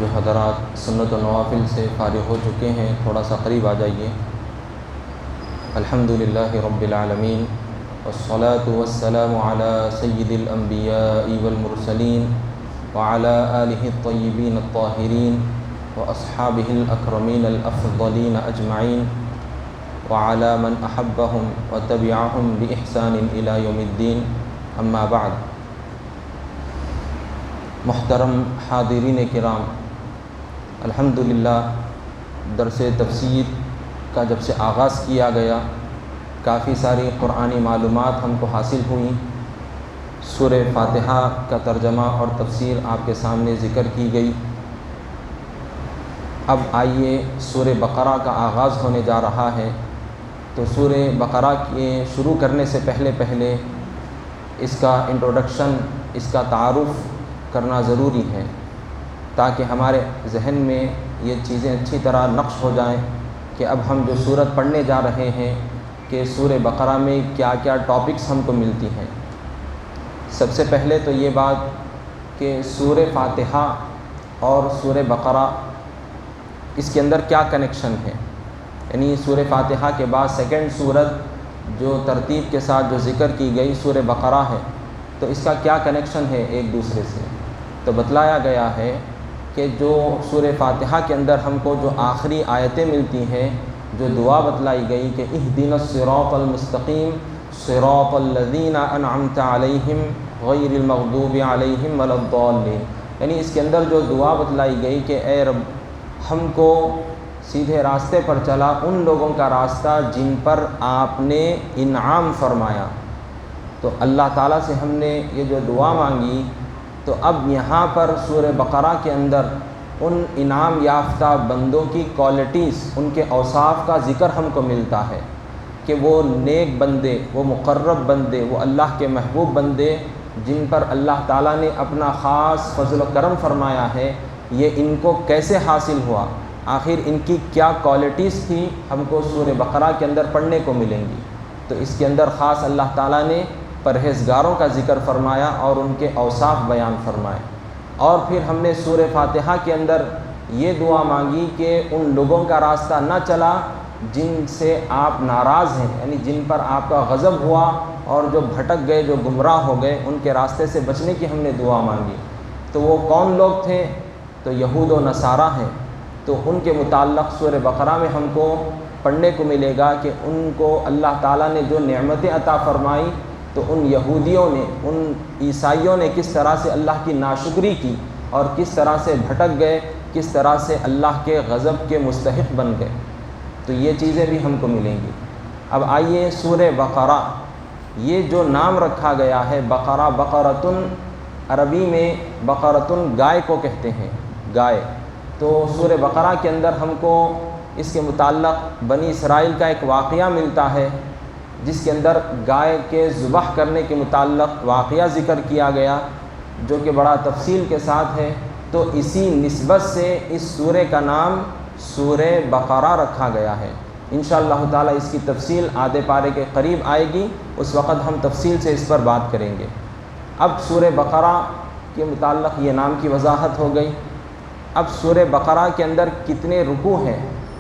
جو حضرات سنت و نوافل سے فارغ ہو چکے ہیں تھوڑا سا قریب آ جائیے۔ الحمدللہ رب العالمین والصلاة والسلام علی سید الانبیاء والمرسلین وعلی آلہ الطیبین الطاہرین واصحابہ الاکرمین الافضلین اجمعین وعلی من احبہم وتبعہم باحسان الی یوم الدین، اما بعد۔ محترم حاضرین کرام، الحمدللہ درس تفسیر کا جب سے آغاز کیا گیا کافی ساری قرآنی معلومات ہم کو حاصل ہوئیں۔ سورہ فاتحہ کا ترجمہ اور تفسیر آپ کے سامنے ذکر کی گئی۔ اب آئیے سورہ بقرہ کا آغاز ہونے جا رہا ہے، تو سورہ بقرہ کے شروع کرنے سے پہلے اس کا انٹروڈکشن، اس کا تعارف کرنا ضروری ہے تاکہ ہمارے ذہن میں یہ چیزیں اچھی طرح نقش ہو جائیں کہ اب ہم جو سورت پڑھنے جا رہے ہیں کہ سورہ بقرہ میں کیا کیا ٹاپکس ہم کو ملتی ہیں۔ سب سے پہلے تو یہ بات کہ سورہ فاتحہ اور سورہ بقرہ اس کے اندر کیا کنیکشن ہے، یعنی سورہ فاتحہ کے بعد سیکنڈ سورت جو ترتیب کے ساتھ جو ذکر کی گئی سورہ بقرہ ہے، تو اس کا کیا کنیکشن ہے ایک دوسرے سے۔ تو بتلایا گیا ہے کہ جو سورہ فاتحہ کے اندر ہم کو جو آخری آیتیں ملتی ہیں، جو دعا بتلائی گئی کہ اہدنا الصراط المستقیم صراط الذین انعمت علیہم غیر المغضوب علیہم ولا الضالین، یعنی اس کے اندر جو دعا بتلائی گئی کہ اے رب ہم کو سیدھے راستے پر چلا ان لوگوں کا راستہ جن پر آپ نے انعام فرمایا۔ تو اللہ تعالیٰ سے ہم نے یہ جو دعا مانگی، تو اب یہاں پر سورہ بقرہ کے اندر ان انعام یافتہ بندوں کی کوالٹیز، ان کے اوصاف کا ذکر ہم کو ملتا ہے کہ وہ نیک بندے، وہ مقرب بندے، وہ اللہ کے محبوب بندے جن پر اللہ تعالیٰ نے اپنا خاص فضل و کرم فرمایا ہے، یہ ان کو کیسے حاصل ہوا، آخر ان کی کیا کوالٹیز تھی، ہم کو سورہ بقرہ کے اندر پڑھنے کو ملیں گی۔ تو اس کے اندر خاص اللہ تعالیٰ نے پرہیزگاروں کا ذکر فرمایا اور ان کے اوصاف بیان فرمائے۔ اور پھر ہم نے سورہ فاتحہ کے اندر یہ دعا مانگی کہ ان لوگوں کا راستہ نہ چلا جن سے آپ ناراض ہیں، یعنی جن پر آپ کا غضب ہوا اور جو بھٹک گئے، جو گمراہ ہو گئے، ان کے راستے سے بچنے کی ہم نے دعا مانگی۔ تو وہ کون لوگ تھے؟ تو یہود و نصارہ ہیں۔ تو ان کے متعلق سورہ بقرہ میں ہم کو پڑھنے کو ملے گا کہ ان کو اللہ تعالیٰ نے جو نعمتیں عطا فرمائی، تو ان یہودیوں نے، ان عیسائیوں نے کس طرح سے اللہ کی ناشکری کی اور کس طرح سے بھٹک گئے، کس طرح سے اللہ کے غضب کے مستحق بن گئے۔ تو یہ چیزیں بھی ہم کو ملیں گی۔ اب آئیے سورہ بقرہ، یہ جو نام رکھا گیا ہے بقرہ، بقرۃن عربی میں بقرۃن گائے کو کہتے ہیں، گائے۔ تو سورہ بقرہ کے اندر ہم کو اس کے متعلق بنی اسرائیل کا ایک واقعہ ملتا ہے جس کے اندر گائے کے ذبح کرنے کے متعلق واقعہ ذکر کیا گیا، جو کہ بڑا تفصیل کے ساتھ ہے۔ تو اسی نسبت سے اس سورہ کا نام سورہ بقرہ رکھا گیا ہے۔ انشاءاللہ تعالی اس کی تفصیل آدھے پارے کے قریب آئے گی، اس وقت ہم تفصیل سے اس پر بات کریں گے۔ اب سورہ بقرہ کے متعلق یہ نام کی وضاحت ہو گئی۔ اب سورہ بقرہ کے اندر کتنے رکوع ہیں؟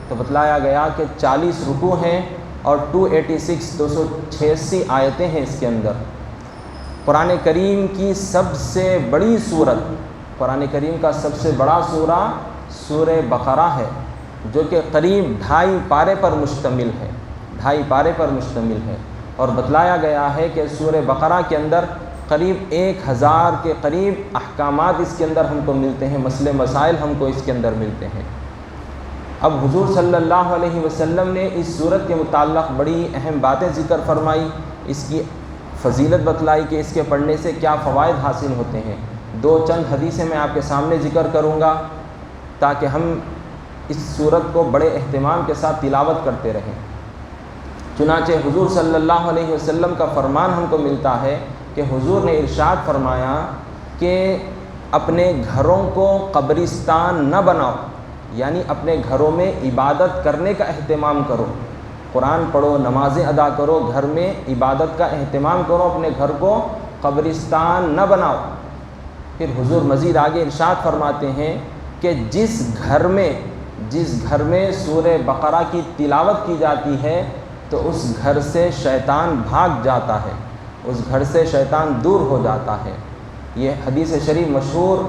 تو بتلایا گیا کہ 40 رکوع ہیں اور 286 آیتیں ہیں اس کے اندر۔ قرآن کریم کی سب سے بڑی سورت، قرآن کریم کا سب سے بڑا سورہ سورہ بقرہ ہے، جو کہ قریب 2.5 پارے پر مشتمل ہے، 2.5 پارے پر مشتمل ہے۔ اور بتلایا گیا ہے کہ سورہ بقرہ کے اندر قریب 1000 کے قریب احکامات اس کے اندر ہم کو ملتے ہیں، مسئلے مسائل ہم کو اس کے اندر ملتے ہیں۔ اب حضور صلی اللہ علیہ وسلم نے اس سورت کے متعلق بڑی اہم باتیں ذکر فرمائی، اس کی فضیلت بتلائی کہ اس کے پڑھنے سے کیا فوائد حاصل ہوتے ہیں۔ چند حدیثیں میں آپ کے سامنے ذکر کروں گا تاکہ ہم اس سورت کو بڑے اہتمام کے ساتھ تلاوت کرتے رہیں۔ چنانچہ حضور صلی اللہ علیہ وسلم کا فرمان ہم کو ملتا ہے کہ حضور نے ارشاد فرمایا کہ اپنے گھروں کو قبرستان نہ بناؤ، یعنی اپنے گھروں میں عبادت کرنے کا اہتمام کرو، قرآن پڑھو، نمازیں ادا کرو، گھر میں عبادت کا اہتمام کرو، اپنے گھر کو قبرستان نہ بناؤ۔ پھر حضور مزید آگے ارشاد فرماتے ہیں کہ جس گھر میں سورہ بقرہ کی تلاوت کی جاتی ہے تو اس گھر سے شیطان بھاگ جاتا ہے، اس گھر سے شیطان دور ہو جاتا ہے۔ یہ حدیث شریف مشہور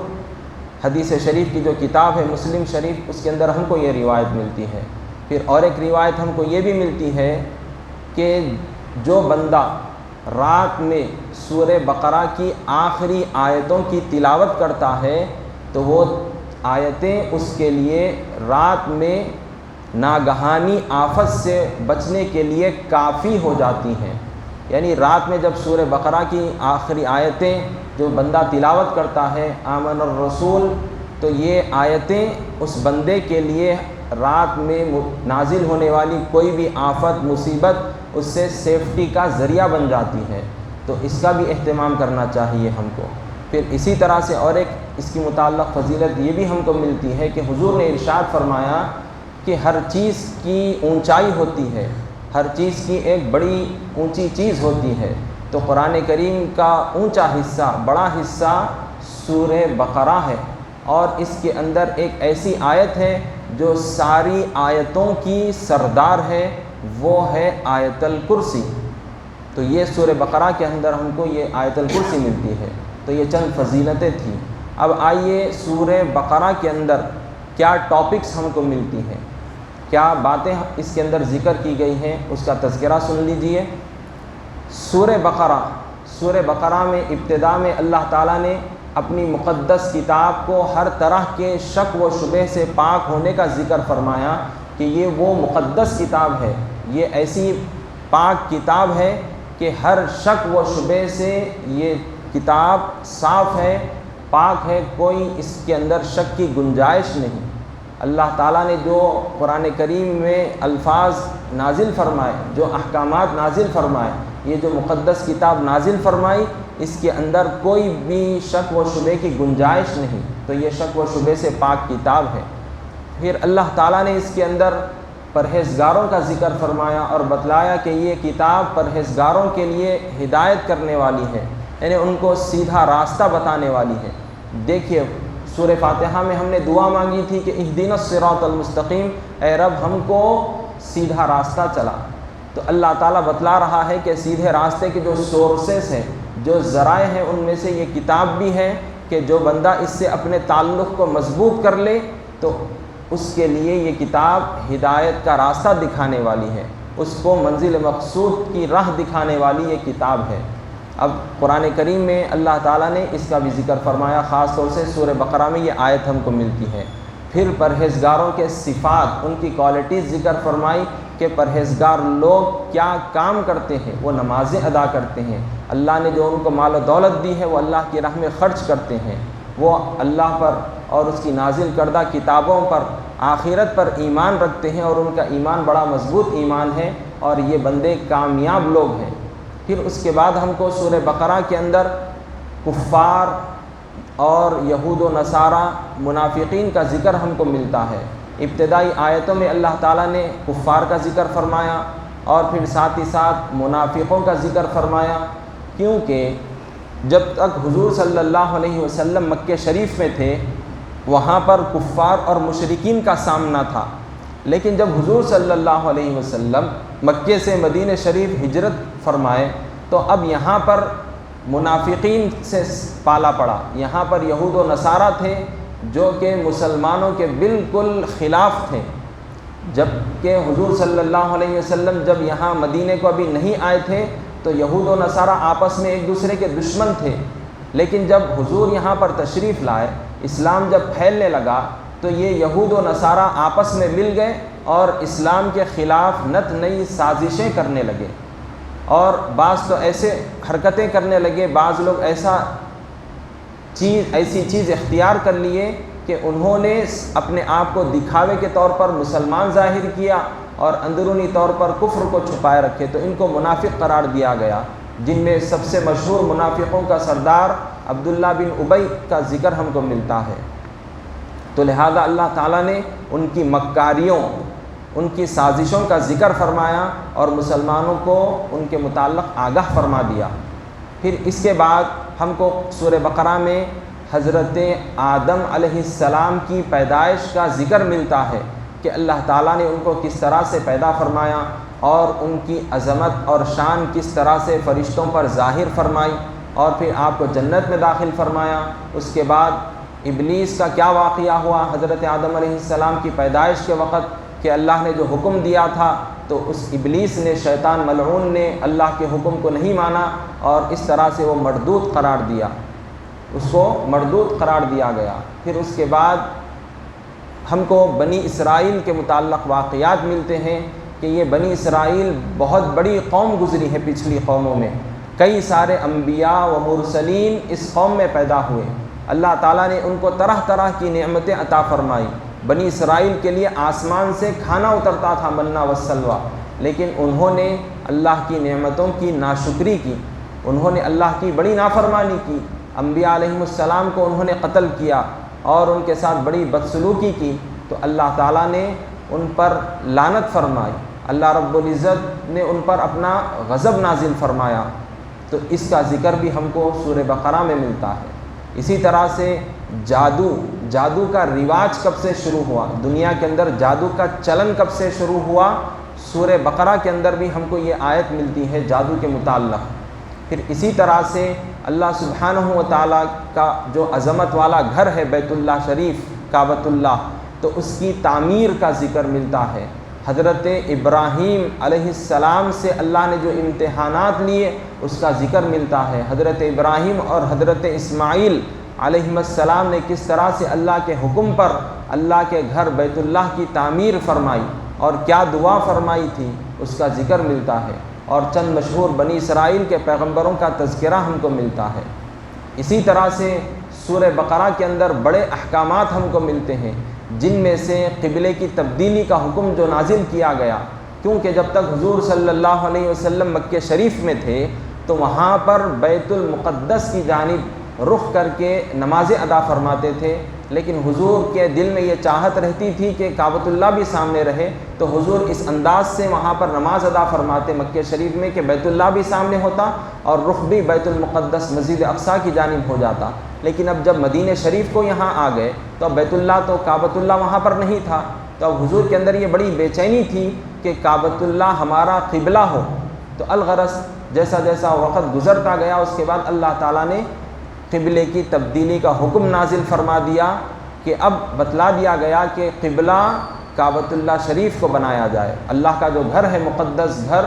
حدیث شریف کی جو کتاب ہے مسلم شریف، اس کے اندر ہم کو یہ روایت ملتی ہے۔ پھر اور ایک روایت ہم کو یہ بھی ملتی ہے کہ جو بندہ رات میں سورہ بقرہ کی آخری آیتوں کی تلاوت کرتا ہے تو وہ آیتیں اس کے لیے رات میں ناگہانی آفت سے بچنے کے لیے کافی ہو جاتی ہیں۔ یعنی رات میں جب سورہ بقرہ کی آخری آیتیں جو بندہ تلاوت کرتا ہے آمن الرسول، تو یہ آیتیں اس بندے کے لیے رات میں نازل ہونے والی کوئی بھی آفت مصیبت اس سے سیفٹی کا ذریعہ بن جاتی ہے۔ تو اس کا بھی اہتمام کرنا چاہیے ہم کو۔ پھر اسی طرح سے اور ایک اس کی متعلق فضیلت یہ بھی ہم کو ملتی ہے کہ حضور نے ارشاد فرمایا کہ ہر چیز کی اونچائی ہوتی ہے، ہر چیز کی ایک بڑی اونچی چیز ہوتی ہے۔ تو قرآن کریم کا اونچا حصہ، بڑا حصہ سورہ بقرہ ہے، اور اس کے اندر ایک ایسی آیت ہے جو ساری آیتوں کی سردار ہے، وہ ہے آیت الکرسی۔ تو یہ سورہ بقرہ کے اندر ہم کو یہ آیت الکرسی ملتی ہے۔ تو یہ چند فضیلتیں تھیں۔ اب آئیے سورہ بقرہ کے اندر کیا ٹاپکس ہم کو ملتی ہیں، کیا باتیں اس کے اندر ذکر کی گئی ہیں، اس کا تذکرہ سن لیجئے۔ سورہ بقرہ میں ابتدا میں اللہ تعالیٰ نے اپنی مقدس کتاب کو ہر طرح کے شک و شبہ سے پاک ہونے کا ذکر فرمایا کہ یہ وہ مقدس کتاب ہے، یہ ایسی پاک کتاب ہے کہ ہر شک و شبہ سے یہ کتاب صاف ہے، پاک ہے، کوئی اس کے اندر شک کی گنجائش نہیں۔ اللہ تعالیٰ نے جو قرآن کریم میں الفاظ نازل فرمائے، جو احکامات نازل فرمائے، یہ جو مقدس کتاب نازل فرمائی، اس کے اندر کوئی بھی شک و شبہ کی گنجائش نہیں۔ تو یہ شک و شبہ سے پاک کتاب ہے۔ پھر اللہ تعالیٰ نے اس کے اندر پرہیزگاروں کا ذکر فرمایا اور بتلایا کہ یہ کتاب پرہیزگاروں کے لیے ہدایت کرنے والی ہے، یعنی ان کو سیدھا راستہ بتانے والی ہے۔ دیکھیے سورہ فاتحہ میں ہم نے دعا مانگی تھی کہ اہدنا الصراط المستقیم، اے رب ہم کو سیدھا راستہ چلا۔ تو اللہ تعالیٰ بتلا رہا ہے کہ سیدھے راستے کے جو سورسز ہیں، جو ذرائع ہیں، ان میں سے یہ کتاب بھی ہے کہ جو بندہ اس سے اپنے تعلق کو مضبوط کر لے تو اس کے لیے یہ کتاب ہدایت کا راستہ دکھانے والی ہے، اس کو منزل مقصود کی راہ دکھانے والی یہ کتاب ہے۔ اب قرآن کریم میں اللہ تعالیٰ نے اس کا بھی ذکر فرمایا، خاص طور سے سورہ بقرہ میں یہ آیت ہم کو ملتی ہے۔ پھر پرہیزگاروں کے صفات، ان کی کوالٹیز ذکر فرمائی کہ پرہیزگار لوگ کیا کام کرتے ہیں، وہ نمازیں ادا کرتے ہیں، اللہ نے جو ان کو مال و دولت دی ہے وہ اللہ کی راہ میں خرچ کرتے ہیں، وہ اللہ پر اور اس کی نازل کردہ کتابوں پر، آخرت پر ایمان رکھتے ہیں، اور ان کا ایمان بڑا مضبوط ایمان ہے، اور یہ بندے کامیاب لوگ ہیں۔ پھر اس کے بعد ہم کو سورہ بقرہ کے اندر کفار اور یہود و نصارہ منافقین کا ذکر ہم کو ملتا ہے۔ ابتدائی آیتوں میں اللہ تعالیٰ نے کفار کا ذکر فرمایا اور پھر ساتھ ہی ساتھ منافقوں کا ذکر فرمایا، کیونکہ جب تک حضور صلی اللہ علیہ وسلم مکہ شریف میں تھے وہاں پر کفار اور مشرکین کا سامنا تھا، لیکن جب حضور صلی اللہ علیہ وسلم مکے سے مدینہ شریف ہجرت فرمائے تو اب یہاں پر منافقین سے پالا پڑا، یہاں پر یہود و نصارہ تھے جو کہ مسلمانوں کے بالکل خلاف تھے۔ جب کہ حضور صلی اللہ علیہ وسلم جب یہاں مدینے کو ابھی نہیں آئے تھے تو یہود و نصارہ آپس میں ایک دوسرے کے دشمن تھے، لیکن جب حضور یہاں پر تشریف لائے، اسلام جب پھیلنے لگا تو یہ یہود و نصارہ آپس میں مل گئے اور اسلام کے خلاف نت نئی سازشیں کرنے لگے، اور بعض تو ایسے حرکتیں کرنے لگے، بعض لوگ ایسی چیز اختیار کر لیے کہ انہوں نے اپنے آپ کو دکھاوے کے طور پر مسلمان ظاہر کیا اور اندرونی طور پر کفر کو چھپائے رکھے، تو ان کو منافق قرار دیا گیا، جن میں سب سے مشہور منافقوں کا سردار عبداللہ بن ابی کا ذکر ہم کو ملتا ہے۔ تو لہذا اللہ تعالیٰ نے ان کی مکاریوں، ان کی سازشوں کا ذکر فرمایا اور مسلمانوں کو ان کے متعلق آگاہ فرما دیا۔ پھر اس کے بعد ہم کو سورہ بقرہ میں حضرت آدم علیہ السلام کی پیدائش کا ذکر ملتا ہے کہ اللہ تعالیٰ نے ان کو کس طرح سے پیدا فرمایا اور ان کی عظمت اور شان کس طرح سے فرشتوں پر ظاہر فرمائی، اور پھر آپ کو جنت میں داخل فرمایا۔ اس کے بعد ابلیس کا کیا واقعہ ہوا حضرت آدم علیہ السلام کی پیدائش کے وقت کہ اللہ نے جو حکم دیا تھا تو اس ابلیس نے، شیطان ملعون نے اللہ کے حکم کو نہیں مانا اور اس طرح سے وہ مردود قرار دیا، اس کو مردود قرار دیا گیا۔ پھر اس کے بعد ہم کو بنی اسرائیل کے متعلق واقعات ملتے ہیں کہ یہ بنی اسرائیل بہت بڑی قوم گزری ہے پچھلی قوموں میں، کئی سارے انبیاء و مرسلین اس قوم میں پیدا ہوئے، اللہ تعالیٰ نے ان کو طرح طرح کی نعمتیں عطا فرمائی۔ بنی اسرائیل کے لیے آسمان سے کھانا اترتا تھا، منّا والسلویٰ، لیکن انہوں نے اللہ کی نعمتوں کی ناشکری کی، انہوں نے اللہ کی بڑی نافرمانی کی، انبیاء علیہم السلام کو انہوں نے قتل کیا اور ان کے ساتھ بڑی بدسلوکی کی، تو اللہ تعالیٰ نے ان پر لعنت فرمائی، اللہ رب العزت نے ان پر اپنا غضب نازل فرمایا۔ تو اس کا ذکر بھی ہم کو سورہ بقرہ میں ملتا ہے۔ اسی طرح سے جادو کا رواج کب سے شروع ہوا، دنیا کے اندر جادو کا چلن کب سے شروع ہوا، سورہ بقرہ کے اندر بھی ہم کو یہ آیت ملتی ہے جادو کے متعلق۔ پھر اسی طرح سے اللہ سبحانہ و تعالیٰ کا جو عظمت والا گھر ہے بیت اللہ شریف، کعبۃ اللہ، تو اس کی تعمیر کا ذکر ملتا ہے۔ حضرت ابراہیم علیہ السلام سے اللہ نے جو امتحانات لیے اس کا ذکر ملتا ہے۔ حضرت ابراہیم اور حضرت اسماعیل علیہ السلام نے کس طرح سے اللہ کے حکم پر اللہ کے گھر بیت اللہ کی تعمیر فرمائی اور کیا دعا فرمائی تھی، اس کا ذکر ملتا ہے، اور چند مشہور بنی اسرائیل کے پیغمبروں کا تذکرہ ہم کو ملتا ہے۔ اسی طرح سے سورہ بقرہ کے اندر بڑے احکامات ہم کو ملتے ہیں، جن میں سے قبلے کی تبدیلی کا حکم جو نازل کیا گیا، کیونکہ جب تک حضور صلی اللہ علیہ وسلم مکہ شریف میں تھے تو وہاں پر بیت المقدس کی جانب رخ کر کے نمازیں ادا فرماتے تھے، لیکن حضور کے دل میں یہ چاہت رہتی تھی کہ کعبۃ اللہ بھی سامنے رہے، تو حضور اس انداز سے وہاں پر نماز ادا فرماتے مکہ شریف میں کہ بیت اللہ بھی سامنے ہوتا اور رخ بھی بیت المقدس مسجد اقصیٰ کی جانب ہو جاتا۔ لیکن اب جب مدینہ شریف کو یہاں آ گئے تو اب بیت اللہ تو کعبۃ اللہ وہاں پر نہیں تھا، تو اب حضور کے اندر یہ بڑی بے چینی تھی کہ کعبۃ اللہ ہمارا قبلہ ہو۔ تو الغرض جیسا جیسا وقت گزرتا گیا اس کے بعد اللہ تعالیٰ نے قبلے کی تبدیلی کا حکم نازل فرما دیا کہ اب بتلا دیا گیا کہ قبلہ کعبۃ اللہ شریف کو بنایا جائے، اللہ کا جو گھر ہے مقدس گھر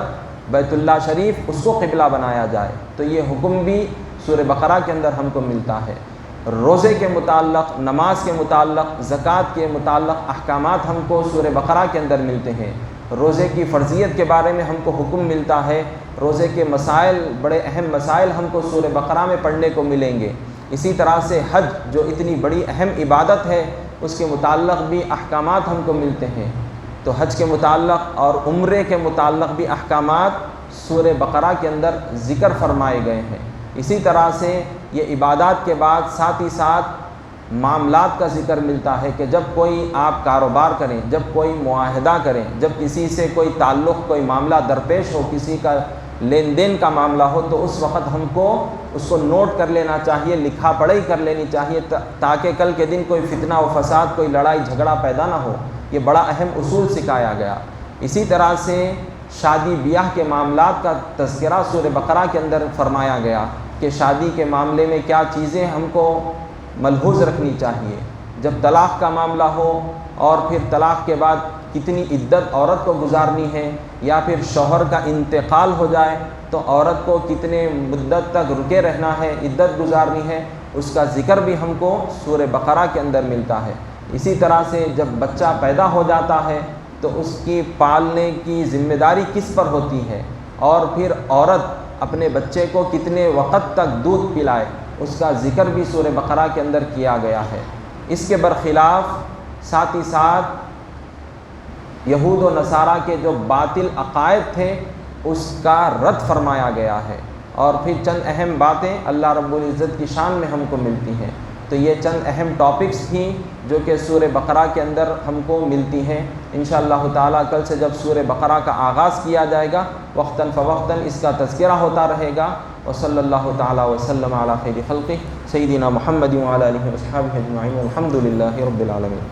بیت اللہ شریف، اس کو قبلہ بنایا جائے۔ تو یہ حکم بھی سورہ بقرہ کے اندر ہم کو ملتا ہے۔ روزے کے متعلق، نماز کے متعلق، زکوٰۃ کے متعلق احکامات ہم کو سورہ بقرہ کے اندر ملتے ہیں۔ روزے کی فرضیت کے بارے میں ہم کو حکم ملتا ہے، روزے کے مسائل، بڑے اہم مسائل ہم کو سورہ بقرہ میں پڑھنے کو ملیں گے۔ اسی طرح سے حج جو اتنی بڑی اہم عبادت ہے اس کے متعلق بھی احکامات ہم کو ملتے ہیں، تو حج کے متعلق اور عمرے کے متعلق بھی احکامات سورہ بقرہ کے اندر ذکر فرمائے گئے ہیں۔ اسی طرح سے یہ عبادات کے بعد ساتھ ہی ساتھ معاملات کا ذکر ملتا ہے کہ جب کوئی آپ کاروبار کریں، جب کوئی معاہدہ کریں، جب کسی سے کوئی تعلق، کوئی معاملہ درپیش ہو، کسی کا لین دین کا معاملہ ہو، تو اس وقت ہم کو اس کو نوٹ کر لینا چاہیے، لکھا پڑھائی کر لینی چاہیے تاکہ کل کے دن کوئی فتنہ و فساد، کوئی لڑائی جھگڑا پیدا نہ ہو۔ یہ بڑا اہم اصول سکھایا گیا۔ اسی طرح سے شادی بیاہ کے معاملات کا تذکرہ سورہ بقرہ کے اندر فرمایا گیا کہ شادی کے معاملے میں کیا چیزیں ہم کو ملحوظ رکھنی چاہیے، جب طلاق کا معاملہ ہو اور پھر طلاق کے بعد کتنی عدت عورت کو گزارنی ہے، یا پھر شوہر کا انتقال ہو جائے تو عورت کو کتنے مدت تک رکے رہنا ہے، عدت گزارنی ہے، اس کا ذکر بھی ہم کو سورہ بقرہ کے اندر ملتا ہے۔ اسی طرح سے جب بچہ پیدا ہو جاتا ہے تو اس کی پالنے کی ذمہ داری کس پر ہوتی ہے، اور پھر عورت اپنے بچے کو کتنے وقت تک دودھ پلائے، اس کا ذکر بھی سورہ بقرہ کے اندر کیا گیا ہے۔ اس کے برخلاف ساتھ ہی ساتھ یہود و نصارہ کے جو باطل عقائد تھے اس کا رد فرمایا گیا ہے، اور پھر چند اہم باتیں اللہ رب العزت کی شان میں ہم کو ملتی ہیں۔ تو یہ چند اہم ٹاپکس تھیں جو کہ سورہ بقرہ کے اندر ہم کو ملتی ہیں۔ انشاءاللہ تعالیٰ کل سے جب سورہ بقرہ کا آغاز کیا جائے گا وقتاً فوقتاً اس کا تذکرہ ہوتا رہے گا، وصلی اللہ تعالی وسلم علی خیر خلقہ سیدنا محمد وعلی آلہ وصحبہ اجمعین والحمد للہ رب العالمین.